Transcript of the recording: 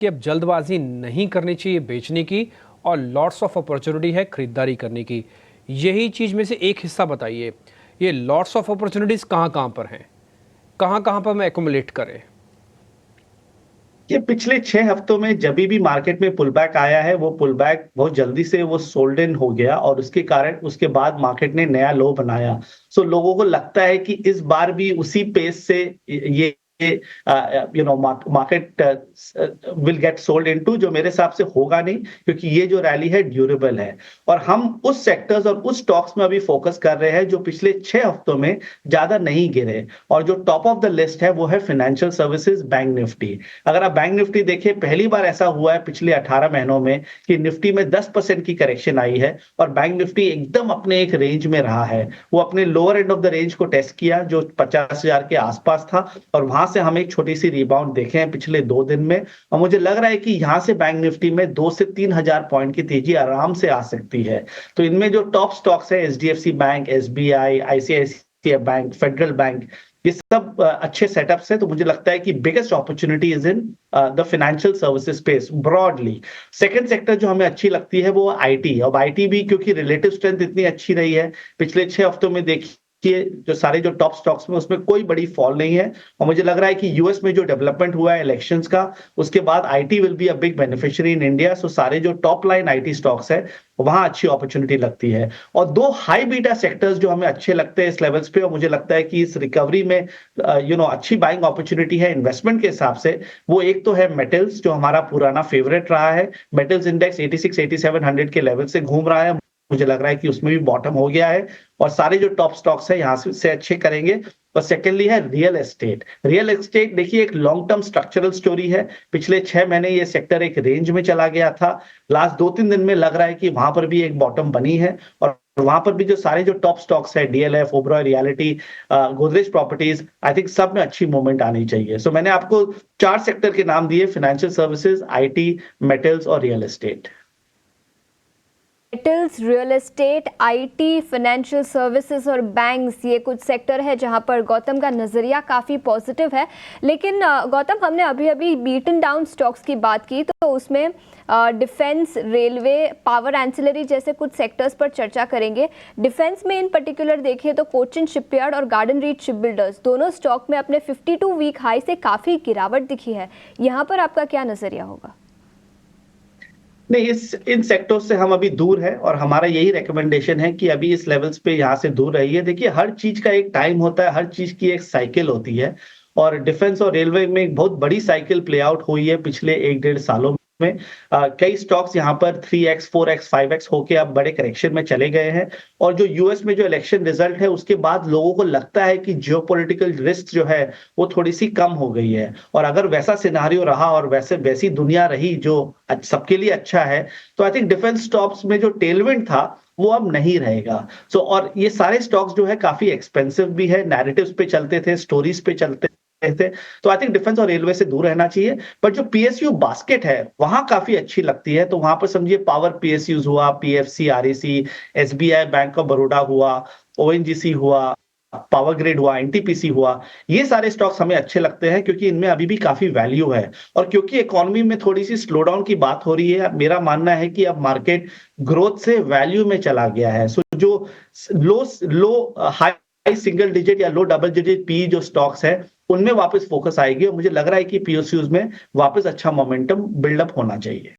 कि अब जल्दबाजी नहीं करनी चाहिए बेचने की और लॉट्स ऑफ अपॉर्चुनिटी है खरीदारी करने की। यही चीज़ में से एक हिस्सा बताइए, ये लॉट्स ऑफ अपॉर्चुनिटीज़ कहाँ-कहाँ पर हैं? कहाँ-कहाँ पर हमें एक्युमुलेट करें? ये पिछले 6 हफ्तों में जभी भी मार्केट में पुल बैक आया है, वो पुल बैक बहुत जल्दी से वो सोल्ड इन हो गया और उसके कारण उसके बाद मार्केट ने नया लो बनाया। सो लोगों को लगता है कि इस बार भी उसी पेस से ये market will get sold into, जो मेरे हिसाब से होगा नहीं, क्योंकि ये जो रैली है ड्यूरेबल है। और हम उस सेक्टर्स और उस स्टॉक्स में अभी फोकस कर रहे हैं जो पिछले 6 हफ्तों में ज्यादा नहीं गिरे। और जो टॉप ऑफ द लिस्ट है वो है फाइनेंशियल सर्विसेज, बैंक निफ्टी। अगर आप बैंक निफ्टी देखिए, पहली बार ऐसा हुआ है पिछले 18 महीनों में कि निफ्टी में 10% की करेक्शन आई है और बैंक निफ्टी एकदम अपने एक रेंज में रहा है। वो अपने lower end of the range को टेस्ट किया जो 50,000 के आसपास था, और वहां से हम एक छोटी सी रिबाउंड देखे हैं पिछले 2 दिन में। और मुझे लग रहा है कि यहां से बैंक निफ्टी में 2 से 3 हजार पॉइंट की तेजी आराम से आ सकती है। तो इनमें जो टॉप स्टॉक्स है, HDFC bank, SBI, ICICI bank, federal bank, ये सब अच्छे सेटअप्स है। तो मुझे लगता है कि biggest opportunity is in the financial services space broadly. Second sector जो हमें अच्छी लगती है वो आईटी। अब आईटी भी क्योंकि रिलेटिव स्ट्रेंथ इतनी अच्छी रही है पिछले 6 हफ्तों में, देखिए जो सारे जो टॉप स्टॉक्स में उसमें कोई बड़ी फॉल नहीं है। और मुझे लग रहा है कि यूएस में जो डेवलपमेंट हुआ है इलेक्शंस का, उसके बाद it will be a big beneficiary in India. So सारे जो टॉप लाइन आईटी स्टॉक्स है वहां अच्छी अपॉर्चुनिटी लगती है। और दो हाई बीटा सेक्टर्स जो हमें अच्छे लगते हैं इस लेवल्स पे, और मुझे लगता है कि इस रिकवरी में अच्छी बाइंग अपॉर्चुनिटी है इन्वेस्टमेंट के हिसाब से। वो एक तो है मेटल्स, जो हमारा पुराना फेवरेट रहा है। मेटल्स इंडेक्स 86-8700 के लेवल से घूम रहा है, मुझे लग रहा है कि उसमें भी बॉटम हो गया है और सारे जो टॉप स्टॉक्स है यहाँ से अच्छे करेंगे। और सेकेंडली है रियल एस्टेट। रियल एस्टेट देखिए एक लॉन्ग टर्म स्ट्रक्चरल स्टोरी है। पिछले 6 महीने ये सेक्टर एक रेंज में चला गया था। लास्ट 2-3 दिन में लग रहा है कि वहां पर भी एक बॉटम बनी है, और वहां पर भी जो सारे जो टॉप स्टॉक्स है, DLF, Oberoi reality, Godrej properties, I think सब में अच्छी मूवमेंट आनी चाहिए। सो मैंने आपको 4 सेक्टर के नाम दिए: फाइनेंशियल सर्विसेज, आईटी, मेटल्स और real estate. Metals, real estate, IT, financial services और बैंक्स, ये कुछ सेक्टर है जहां पर गौतम का नज़रिया काफ़ी पॉजिटिव है। लेकिन गौतम, हमने अभी अभी बीटन डाउन स्टॉक्स की बात की, तो उसमें डिफेंस, रेलवे, पावर एंसिलरी जैसे कुछ सेक्टर्स पर चर्चा करेंगे। डिफेंस में इन पर्टिकुलर देखिए तो कोचिन शिपयार्ड और गार्डन रीच शिप बिल्डर्स दोनों स्टॉक में अपने 52 वीक हाई से काफ़ी गिरावट दिखी है। यहाँ पर आपका क्या नज़रिया होगा? नहीं, इस इन सेक्टर से हम अभी दूर है और हमारा यही रिकमेंडेशन है कि अभी इस लेवल्स पे यहाँ से दूर रहिए। देखिए, हर चीज का एक टाइम होता है, हर चीज की एक साइकिल होती है, और डिफेंस और रेलवे में एक बहुत बड़ी साइकिल प्ले आउट हुई है पिछले 1-1.5 सालों में। कई स्टॉक्स यहाँ पर 3x 4x 5x होके अब बड़े करेक्शन में चले गए हैं। और जो यूएस में जो इलेक्शन रिजल्ट है उसके बाद लोगों को लगता है कि जियोपॉलिटिकल रिस्क जो है वो थोड़ी सी कम हो गई है। और अगर वैसा सिनारियो रहा और वैसी दुनिया रही जो सबके लिए अच्छा है, तो आई थिंक डिफेंस स्टॉक्स में जो टेलविंड था वो अब नहीं रहेगा। और ये सारे स्टॉक्स जो है काफी एक्सपेंसिव भी है, नैरेटिव्स पे चलते थे, स्टोरीज पे चलते थे। तो आई थिंक डिफेंस और रेलवे से दूर रहना चाहिए। पर जो पीएसयू बास्केट है वहां काफी अच्छी लगती है। तो वहां पर समझिए पावर पीएसयूज हुआ, PFC, REC, SBI bank of Baroda हुआ, ओएनजीसी हुआ, पावर ग्रिड हुआ, एनटीपीसी हुआ, ये सारे स्टॉक्स हमें अच्छे लगते हैं क्योंकि इनमें अभी भी काफी वैल्यू है। और क्योंकि इकोनॉमी में थोड़ी सी स्लो डाउन की बात हो रही है, मेरा मानना है कि अब मार्केट ग्रोथ से वैल्यू में चला गया है। सो जो लो लो हाई सिंगल डिजिट या लो डबल डिजिट पी जो स्टॉक्स है उनमें वापस फोकस आएगी, और मुझे लग रहा है कि पीएसयूज में वापस अच्छा मोमेंटम बिल्डअप होना चाहिए।